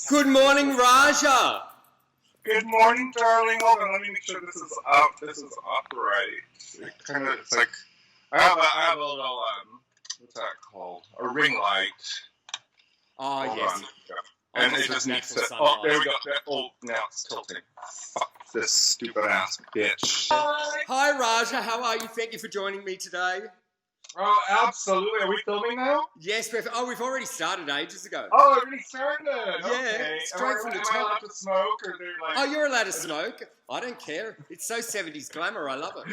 Good morning, Raja. Good morning, darling. Hold on, let me make sure this is up. This is up right. It's like I have a little what's that called? A ring light. Oh, Hold yes. on. And it just needs to. Oh, there we go. Oh, now it's tilting. Fuck this stupid ass bitch. Hi, Raja. How are you? Thank you for joining me today. Oh, absolutely. Are we filming now? Yes, we've already started ages ago. Oh, it already started. Yeah, Okay. straight from the Am top. I allowed to smoke, or they're like? Oh, you're allowed to smoke. I don't care. It's so 70s glamour. I love it.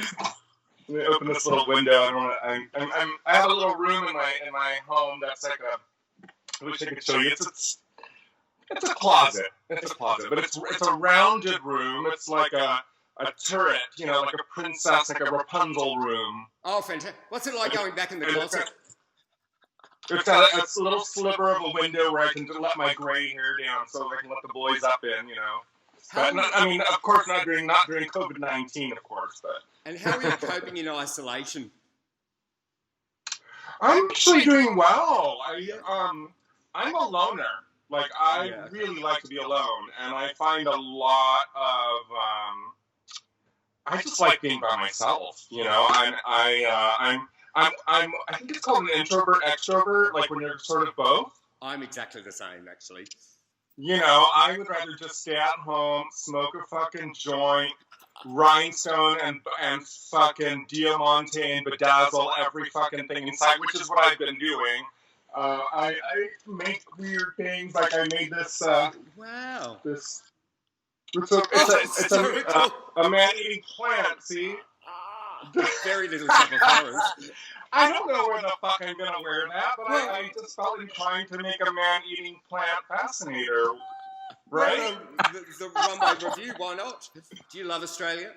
Let me open this little window. I have a little room in my home that's like I wish I could show you. It's a closet. It's a closet, but it's a rounded room. It's like a turret, like a princess, like a Rapunzel room. Oh, fantastic. What's it like going back in the closet? It's got a little sliver of a window where I can let my gray hair down so I can let the boys up in, But of course, not during COVID-19, of course, but. And how are you coping in isolation? I'm actually doing well. I'm a loner. Like, I really like to be alone, and I find a lot of, I just like being by myself, I think it's called an introvert, extrovert, like when you're sort of both. I'm exactly the same, actually. I would rather just stay at home, smoke a fucking joint, rhinestone and fucking diamante and bedazzle every fucking thing inside, which is what I've been doing. I make weird things, like I made this. Wow. It's a man-eating plant. See. Very little trouble flowers. I don't know where the fuck I'm gonna wear that, but I just felt inclined to make a man-eating plant fascinator. Right? The runway review. Why not? Do you love Australia?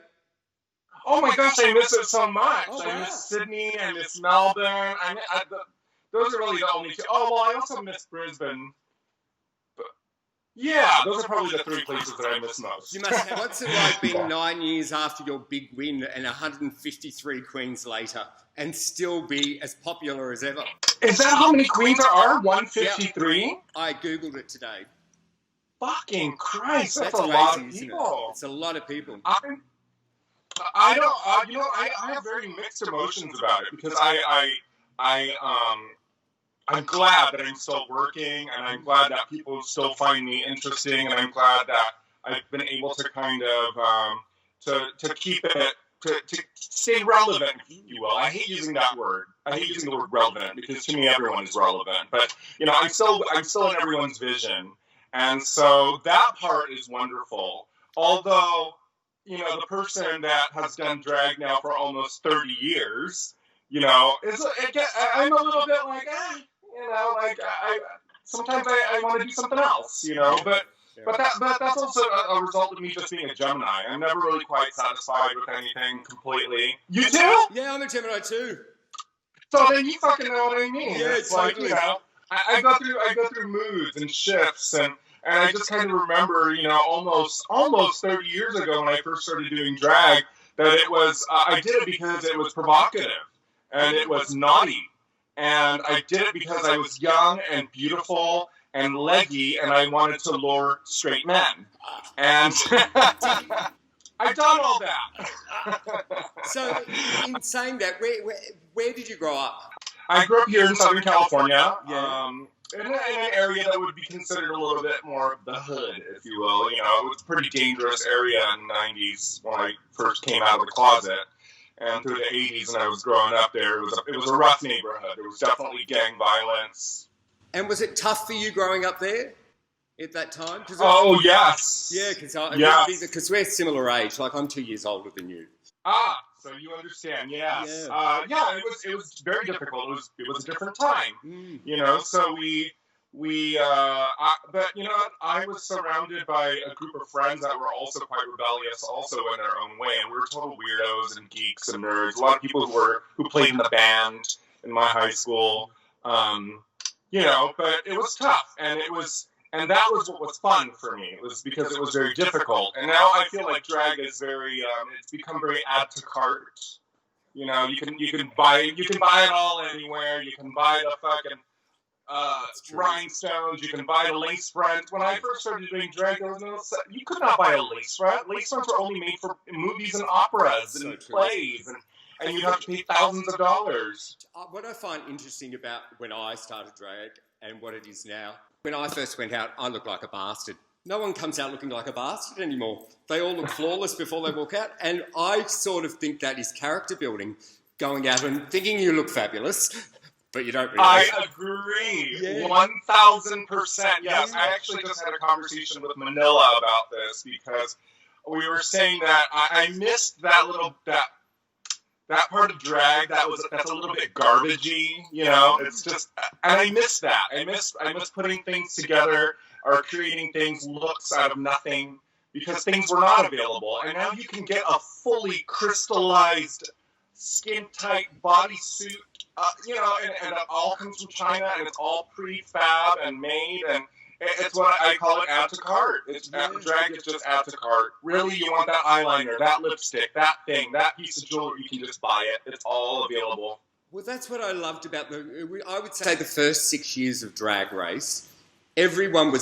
Oh my gosh, I miss it so much. Oh, I wow. miss Sydney. I miss Melbourne. Those are really the only two. Oh, well, I also miss Brisbane. But, yeah, those are probably the three places that I miss most. You must have. What's it like being 9 years after your big win and 153 queens later and still be as popular as ever? Is that how many queens there are? 153? Yep. I Googled it today. Fucking Christ, that's a crazy, lot of isn't people. It's a lot of people. I have very mixed emotions about it because I'm glad that I'm still working, and I'm glad that people still find me interesting, and I'm glad that I've been able to kind of to keep it to stay relevant, if you will. I hate using that word. I hate using the word relevant because to me everyone is relevant. But I'm still in everyone's vision, and so that part is wonderful. Although the person that has done drag now for almost 30 years, I'm a little bit like, sometimes I want to do something else, but that's also a result of me just being a Gemini. I'm never really quite satisfied with anything completely. You too? Yeah, I'm a Gemini too. So then you fucking know what I mean. Yeah, it's totally. like, I go through moods and shifts, and I just kind of remember, almost 30 years ago when I first started doing drag, that it was, I did it because it was provocative, and it was naughty, and I did it because I was young and beautiful and leggy, and I wanted to lure straight men, and I've done all that. So, in saying that, where did you grow up? I grew up here in Southern California. Yeah. In an area that would be considered a little bit more of the hood, if you will. It was a pretty dangerous area in the 90s when I first came out of the closet. And through the 80s when I was growing up there, it was a rough neighborhood. There was definitely gang violence. And was it tough for you growing up there at that time? Oh, yes. Yeah, because we're similar age. Like, I'm 2 years older than you. Ah, so you understand, yes. Yeah, it was very difficult. It was a different time, so I was surrounded by a group of friends that were also quite rebellious, also in their own way, and we were total weirdos and geeks and nerds. A lot of people who played in the band in my high school, but it was tough, and that was what was fun for me. It was because it was very difficult. And now I feel like drag is very, it's become very add to cart. You can buy it all anywhere. You can buy the fucking rhinestones. You can buy the lace front. When I first started doing drag, there was no. You could not buy a lace front. Lace fronts were only made for movies and operas and plays, and you have to pay thousands of dollars. What I find interesting about when I started drag and what it is now, when I first went out, I looked like a bastard. No one comes out looking like a bastard anymore. They all look flawless before they walk out, and I sort of think that is character building, going out and thinking you look fabulous. But you don't really. I agree. 1,000%. Yes, I actually just had a conversation with Manila about this because we were saying that I missed that that part of drag that's a little bit garbagey, you know. It's just, and I miss that. I miss putting things together or creating things, looks out of nothing, because things were not available. And now you can get a fully crystallized, skin-tight bodysuit. You know, and it all comes from China, and it's all prefab and made, and it's what I call it add to cart. Drag is just add to cart. Really, you want that eyeliner, that lipstick, that thing, that piece of jewelry, you can just buy it. It's all available. Well, that's what I loved about I would say the first 6 years of Drag Race, everyone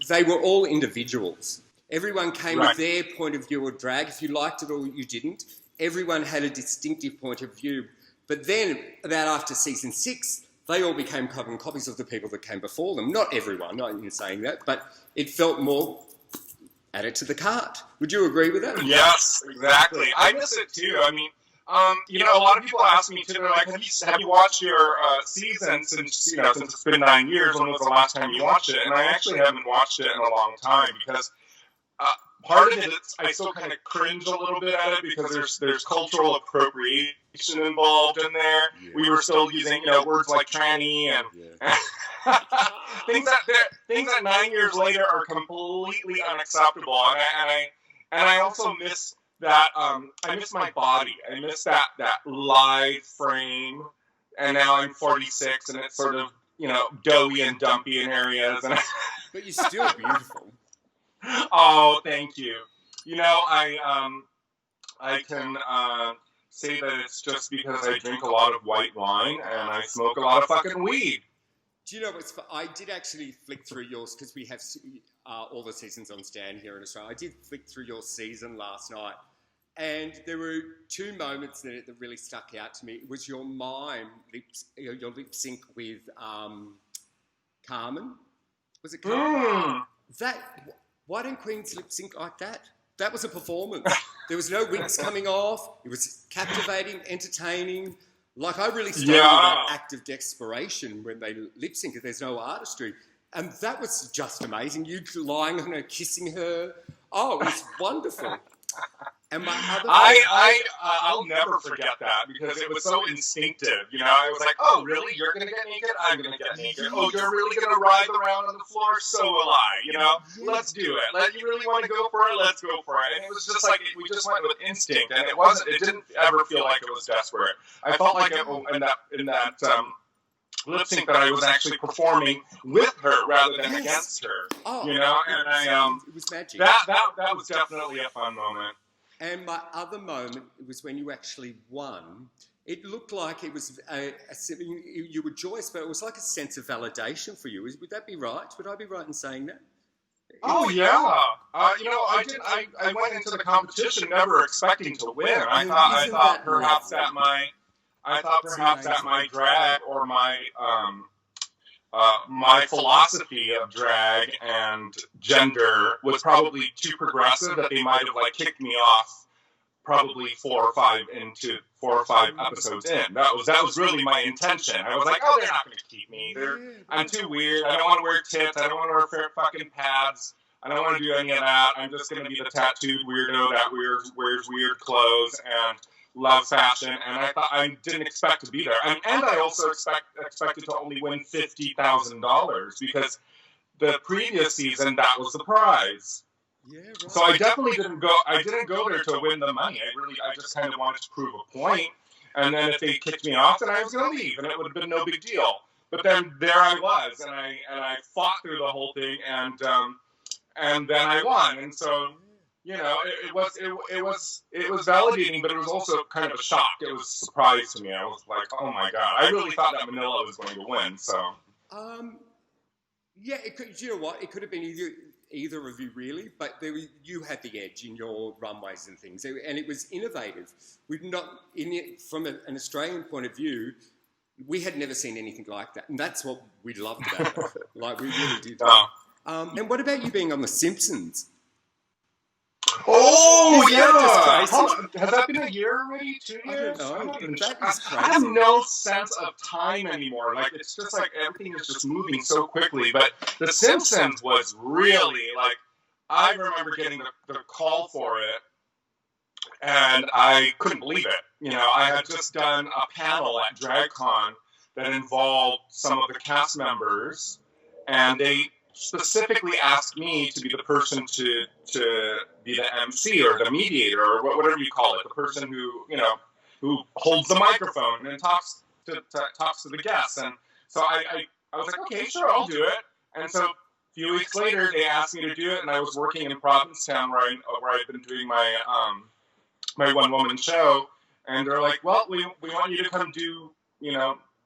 they were all individuals. Everyone came with their point of view of drag. If you liked it or you didn't, everyone had a distinctive point of view. But then, about after season 6, they all became carbon copies of the people that came before them. Not everyone, not in saying that, but it felt more added to the cart. Would you agree with that? Yes, exactly. I miss it too. I mean, you know, a lot of people ask me too. They're like, "Have you watched your season since it's been 9 years? When was the last time you watched it?" And I actually haven't watched it in a long time because. Part of it, I still kind of cringe a little bit at it because there's cultural appropriation involved in there. Yeah. We were still using words like tranny and things that 9 years later are completely unacceptable. And I also miss that. I miss my body. I miss that live frame. And now I'm 46, and it's sort of doughy and dumpy in areas. And but you're still beautiful. Oh, thank you. I can say that it's just because I drink a lot of white wine and I smoke a lot of fucking weed. Do you know what's? I did actually flick through yours because we have all the seasons on Stan here in Australia. I did flick through your season last night, and there were 2 moments that really stuck out to me. It was your mime, your lip sync with Carmen. Was it Carmen? Why don't queens lip sync like that? That was a performance. There was no wigs coming off. It was captivating, entertaining. Like, I really started with that act of desperation when they lip sync. There's no artistry. And that was just amazing. You lying on her, kissing her. Oh, it was wonderful. And my other I'll never forget that because it was so instinctive. I was like, oh, really? You're going to get naked? I'm going to get naked. Oh, you're really going to writhe around on the floor? So will I. Let's do it. You really want to go for it? Let's go for it. And it was just like, we just went with instinct. And it didn't ever feel like it was desperate. I felt like in that lip sync that I was actually performing with her rather than against her. Oh, and it was magic. That was definitely a fun moment. And my other moment was when you actually won. It looked like it was you were joyous, but it was like a sense of validation for you. Would that be right? Would I be right in saying that? Oh yeah. I went into the competition never expecting to win. I thought perhaps that my drag or my philosophy of drag and gender was probably too progressive that they might have kicked me off probably 4 or 5 episodes in. That was really my intention. I was like, oh, they're not going to keep me. I'm too weird. I don't want to wear tits. I don't want to wear fucking pads. I don't want to do any of that. I'm just going to be the tattooed weirdo that wears weird clothes and love fashion, and I didn't expect to be there, and I also expected to only win $50,000 because the previous season that was the prize. Yeah, right. So I definitely didn't go. I didn't go there to win the money. I just kind of wanted to prove a point, and then if they kicked me off, then I was going to leave, and it would have been no big deal. But then there I was, and I fought through the whole thing, and then I won, and so. It was validating, but it was also kind of a shock. It was a surprise to me. I was like, oh my God. I really thought that Manila was going to win, so. Yeah, it could. You know what? It could have been either of you, really. But you had the edge in your runways and things, and it was innovative. We've not, from an Australian point of view, we had never seen anything like that, and that's what we loved about it. Like, we really did. And what about you being on The Simpsons? Oh, yeah! Has that been a year already? 2 years? I don't know. I have no sense of time anymore. Like, it's just like everything is just moving so quickly. But The Simpsons was really, like, I remember getting the call for it, and I couldn't believe it. You know, I had just done a panel at DragCon that involved some of the cast members, and they specifically asked me to be the person to be the MC or the mediator or whatever you call it, the person who holds the microphone and talks to the guests. And so I was like, okay, sure, I'll do it. And so a few weeks later, they asked me to do it, and I was working in Provincetown where I'd been doing my my one-woman show, and they're like, well, we want you to come do,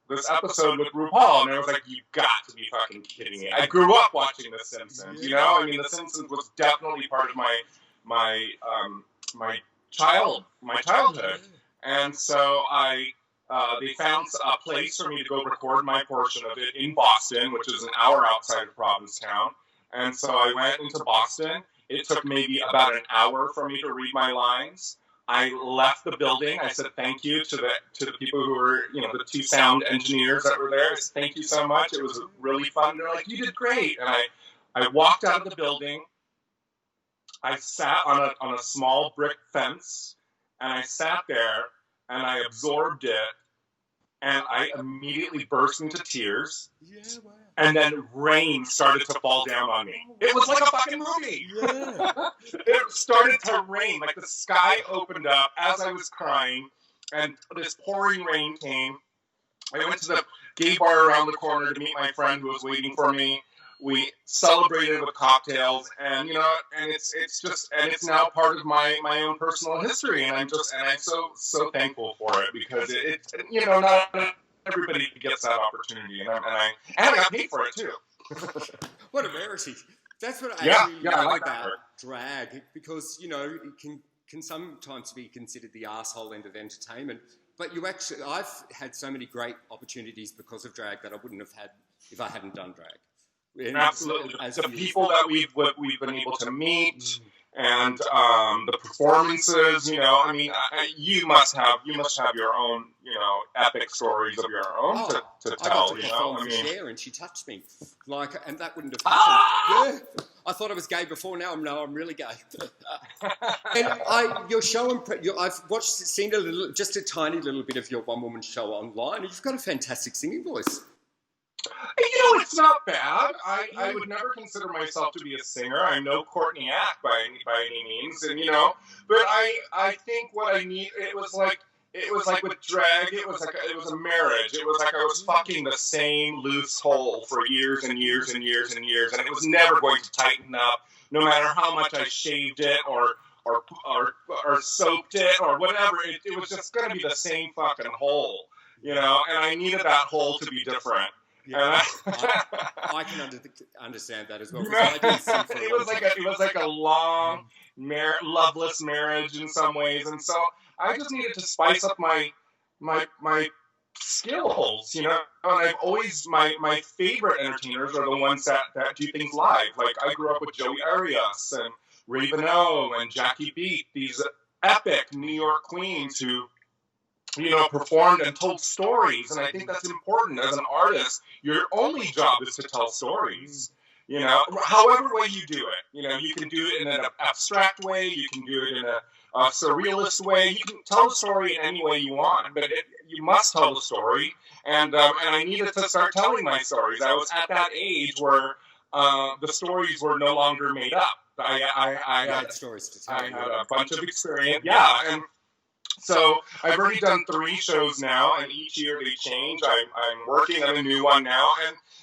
this episode with RuPaul. And I was like, you got to be fucking kidding me. I grew up watching The Simpsons, The Simpsons was definitely part of my childhood. And so they found a place for me to go record my portion of it in Boston, which is an hour outside of Provincetown. And so I went into Boston. It took maybe about an hour for me to read my lines. I left the building. I said thank you to the people who were, the two sound engineers that were there. I said, thank you so much. It was really fun. They're like, you did great. And I walked out of the building. I sat on a small brick fence, and I sat there, and I absorbed it, and I immediately burst into tears. Yeah, wow. And then rain started to fall down on me. It was like a fucking movie. Yeah. It started to rain. Like, the sky opened up as I was crying, and this pouring rain came. I went to the gay bar around the corner to meet my friend who was waiting for me. We celebrated with cocktails, and it's now part of my own personal history, and I'm so thankful for it, because it's not everybody gets that opportunity, and I got paid for it too. What a rarity! That's what I like about drag, because it can sometimes be considered the arsehole end of entertainment. But I've had so many great opportunities because of drag that I wouldn't have had if I hadn't done drag. Absolutely, the people that we've been able to meet, and the performances. You must have your own, epic stories of your own to tell. Cher, and she touched me, and that wouldn't have happened. Yeah, I thought I was gay before. Now I'm really gay. And your show, I've seen just a tiny little bit of your one-woman show online. You've got a fantastic singing voice. It's not bad. I would never consider myself to be a singer. I'm no Courtney Act by any means, and but I think what I need, it was like with drag, it was a marriage. It was like I was fucking the same loose hole for years and years and years and years, and it was never going to tighten up, no matter how much I shaved it or soaked it or whatever. It was just going to be the same fucking hole, and I needed that hole to be different. Yeah, I can understand that as well. It was like a long, loveless marriage in some ways, and so I just needed to spice up my skills, And I've always my favorite entertainers are the ones that do things live. Like, I grew up with Joey Arias and Raven O and Jackie Beat, these epic New York queens who performed and told stories. And I think that's important. As an artist, your only job is to tell stories, however way you do it. You can do it in an abstract way. You can do it in a surrealist way. You can tell a story in any way you want, but you must tell the story. And I needed to start telling my stories. I was at that age where the stories were no longer made up. I had stories to tell. I had a bunch of experience. Yeah, and so I've already done 3 shows now, and each year they change. I'm working on a new one now,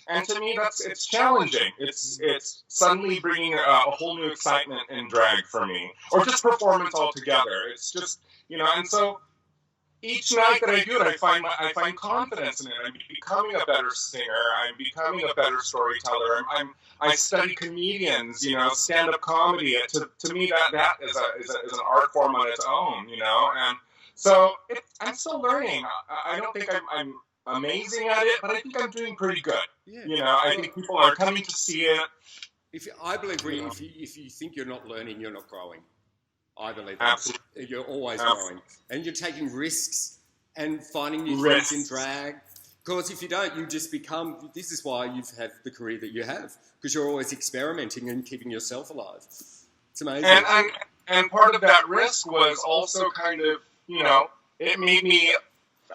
and to me it's challenging. It's suddenly bringing a whole new excitement in drag for me, or just performance altogether. It's just and so each night that I do it, I find confidence in it. I'm becoming a better singer. I'm becoming a better storyteller. I study comedians, stand-up comedy. To me, that is an art form on its own, and so I'm still learning. I don't think I'm amazing at it, but I think I'm doing pretty good. Yeah. I think people are coming to see it. I believe if you think you're not learning, you're not growing. I believe that. Absolutely. You're always growing. And you're taking risks and finding new things in drag. Because if you don't, you just become... This is why you've had the career that you have. Because you're always experimenting and keeping yourself alive. It's amazing. And part of that risk was also kind of, it made me...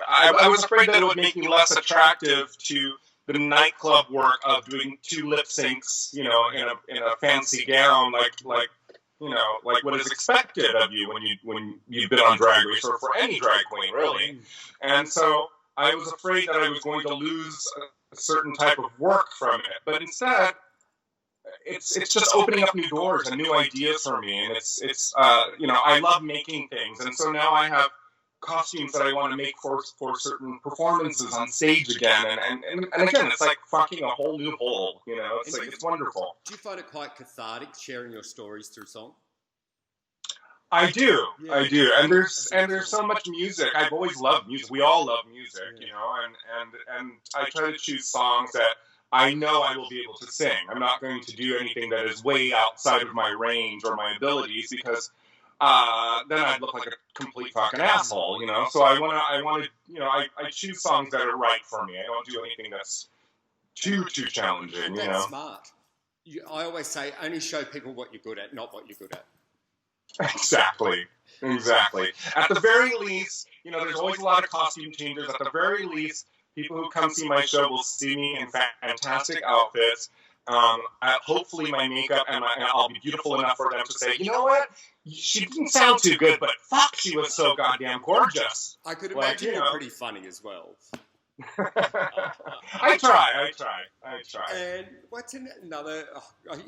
I was afraid that it would make me less attractive to the nightclub work of doing 2 lip syncs, in a fancy gown, like what is expected of you when you've been on Drag Race, or for any drag queen, really. And so I was afraid that I was going to lose a certain type of work from it. But instead, it's just opening up new doors and new ideas for me. And it's I love making things, and so now I have costumes that I want to make for certain performances on stage again, and again, it's like fucking a whole new hole, it's wonderful. Do you find it quite cathartic sharing your stories through song? I do, and there's so much music. I've always loved music. We all love music, and I try to choose songs that I know I will be able to sing. I'm not going to do anything that is way outside of my range or my abilities, because then I'd look like a complete fucking asshole, So I choose songs that are right for me. I don't do anything that's too challenging, That's smart. I always say, only show people what you're good at, not what you're good at. Exactly. At the very least, there's always a lot of costume changes. At the very least, people who come see my show will see me in fantastic outfits. Hopefully my makeup and I'll be beautiful enough for them to say, you know what? She didn't sound too good, but fuck, she was so goddamn gorgeous. I could imagine you're pretty funny as well. I try. And what's another...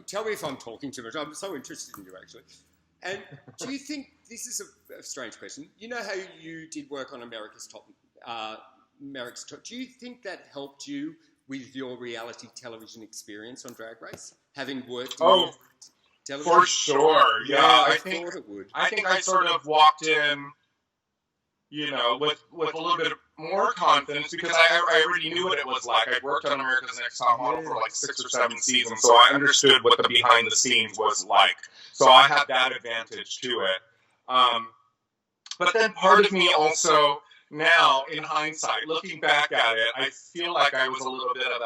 tell me if I'm talking too much. I'm so interested in you, actually. And do you think... This is a strange question. You know how you did work on America's Top... do you think that helped you with your reality television experience on Drag Race, having worked in television? For sure, yeah. I thought it would. I think I sort of walked in, with a little bit more confidence, because I already knew what it was like. I'd worked on America's Next Top Model for like 6 or 7 seasons, so I understood what the behind the scenes was like. So I had that advantage to it. But then part of me also... Now, in hindsight, looking back at it, I feel like I was a little bit of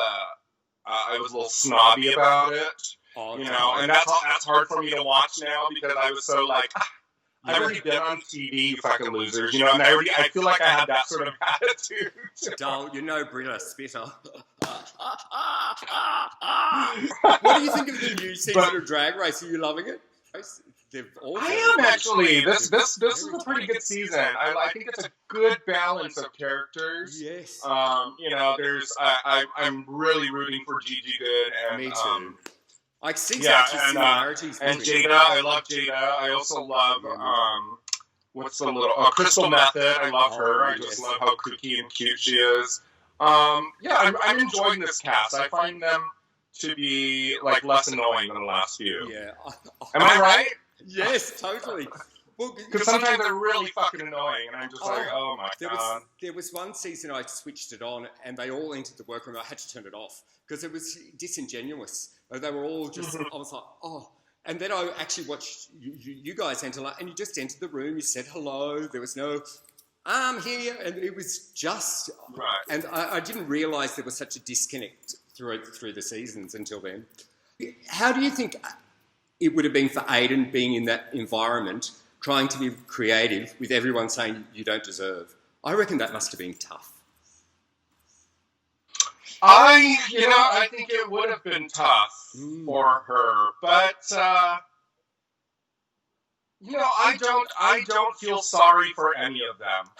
I was a little snobby about it, and that's hard for me to watch now, because I was so like, I've already been on TV, you fucking losers, and I feel like I had that sort of attitude. Dull, Britta, spitter. What do you think of the new season of Drag Race? Are you loving it? I am, actually. This is a pretty good season. I think it's a good balance of characters. Yes. I'm really rooting for Gigi Good, and me too. I see similarities. And Jada, I love Jada. I also love what's the little Crystal Method. I love her. I just love how kooky and cute she is. I'm enjoying this cast. I find them to be like less annoying than the last few. Yeah. Am I right? Yes, totally. Because sometimes they're really fucking annoying, and I'm just like, oh my god. There was one season I switched it on, and they all entered the workroom. I had to turn it off because it was disingenuous. They were all just. I was like, oh. And then I actually watched you guys enter, and you just entered the room. You said hello. There was no, I'm here, and it was just. Right. And I didn't realise there was such a disconnect through the seasons until then. How do you think it would have been for Aiden being in that environment, trying to be creative with everyone saying you don't deserve? I reckon that must have been tough. I think it would have been tough for her, but I don't feel sorry for any of them.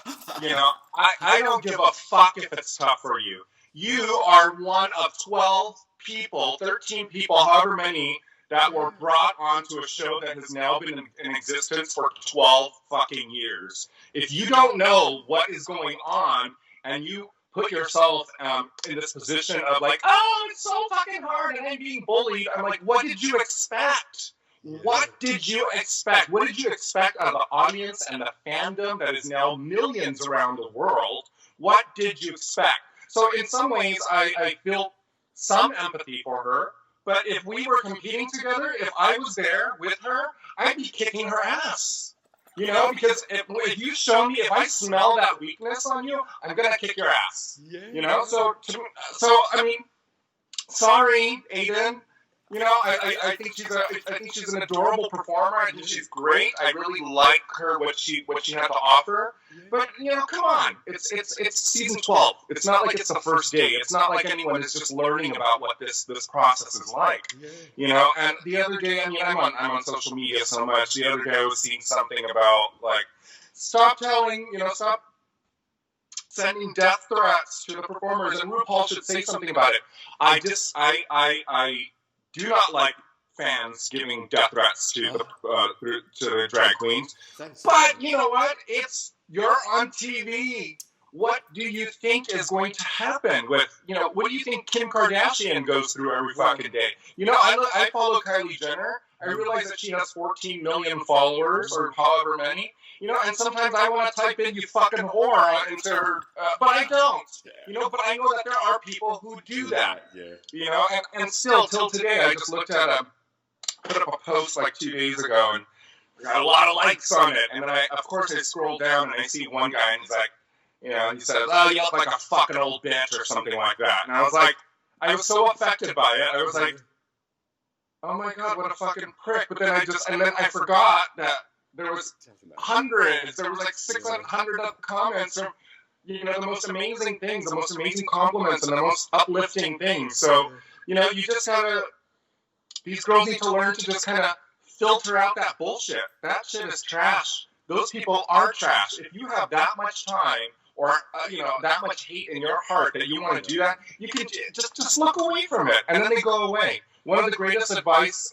I don't give a fuck if it's tough for you. You are one of 12 people, 13 people, however many, that were brought onto a show that has now been in existence for 12 fucking years. If you don't know what is going on and you put yourself in this position of like, oh, it's so fucking hard and I'm being bullied, I'm like, what did you expect? What did you expect? What did you expect out of the audience and the fandom that is now millions around the world? What did you expect? So in some ways, I feel some empathy for her. But if we were competing together, if I was there with her, I'd be kicking her ass. You know, because if you show me, if I smell that weakness on you, I'm going to kick your ass. You know, so I mean, sorry, Aiden. You know, I think she's an adorable performer. I think she's great. I really like her what she had to offer. But you know, come on, it's season 12. It's not like it's the first day. It's not like anyone is just learning about what this process is like. You know, and the other day, I mean, I'm on social media so much. The other day, I was seeing something about like stop sending death threats to the performers, and RuPaul should say something about it. I do not like fans giving death threats to the drag queens. But you know what? You're on TV. What do you think is going to happen with, you know, what do you think Kim Kardashian goes through every fucking day? You know, I follow Kylie Jenner. I realize that she has 14 million followers or however many. You know, and sometimes I want to type in "you fucking whore" into her, but I don't. You know, but I know that there are people who do that. You know, and still till today, I just put up a post like 2 days ago and got a lot of likes on it. And then I scroll down and I see one guy and he's like, you know, he says, "Oh, you look like a fucking old bitch" or something like that. And I was so affected by it. I was like, oh my God, what a fucking prick. But then I forgot that there was hundreds, there was like 600 comments from, you know, the most amazing things, the most amazing compliments and the most uplifting things. So, you know, you just gotta, these girls need to learn to just kind of filter out that bullshit. That shit is trash. Those people are trash. If you have that much time or, you know, that much hate in your heart that you want to do that, you can just look away from it and then they go away. One of the greatest advice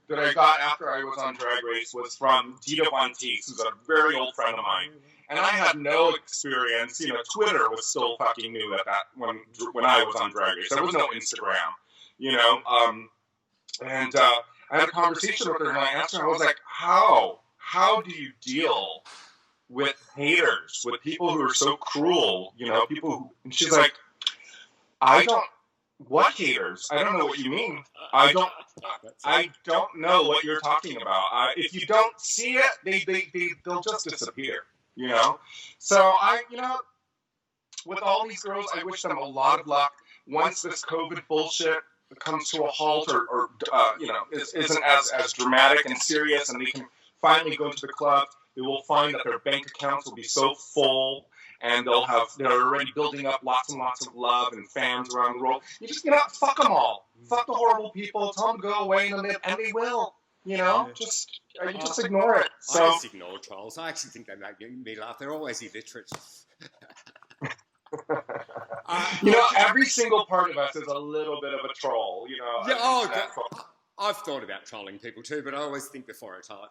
that I got after I was on Drag Race was from Dita Von Teese, who's a very old friend of mine. And I had no experience. You know, Twitter was still fucking new at that when I was on Drag Race. There was no Instagram, you know. And I had a conversation with her, and I asked her, I was like, how do you deal with haters, with people who are so cruel, you know, people who, and she's like, what haters? I don't know what you mean. I don't know what you're talking about. If you don't see it, they'll just disappear, you know? So you know, with all these girls, I wish them a lot of luck. Once this COVID bullshit comes to a halt or you know, isn't as dramatic and serious and they can finally go to the club, they will find that their bank accounts will be so full and they're already building up lots and lots of love and fans around the world. You just, you know, fuck them all. Fuck the horrible people. Tell them to go away and they will. You know, just ignore it. So I just ignore trolls. I actually think they make me laugh. They're always illiterate. You know, every single part of us is a little bit of a troll. You know. Yeah, I've thought about trolling people too, but I always think before I type.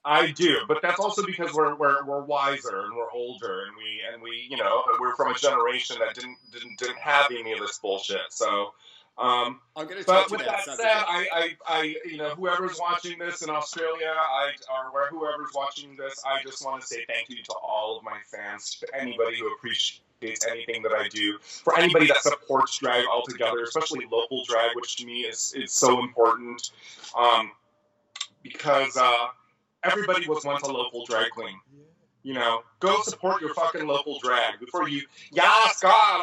I do, but that's also because we're wiser and we're older, and we you know, we're from a generation that didn't have any of this bullshit. So, I'm going to but with that said, I you know, whoever's watching this in Australia, or whoever's watching this, I just want to say thank you to all of my fans, to anybody who appreciates anything that I do, for anybody that supports drag altogether, especially local drag, which to me is so important, because everybody was once a local drag queen. You know, go support your fucking local drag before you God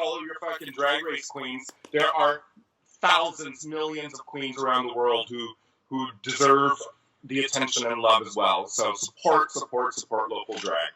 all of your fucking Drag Race queens. There are thousands, millions of queens around the world who deserve the attention and love as well. So support local drag.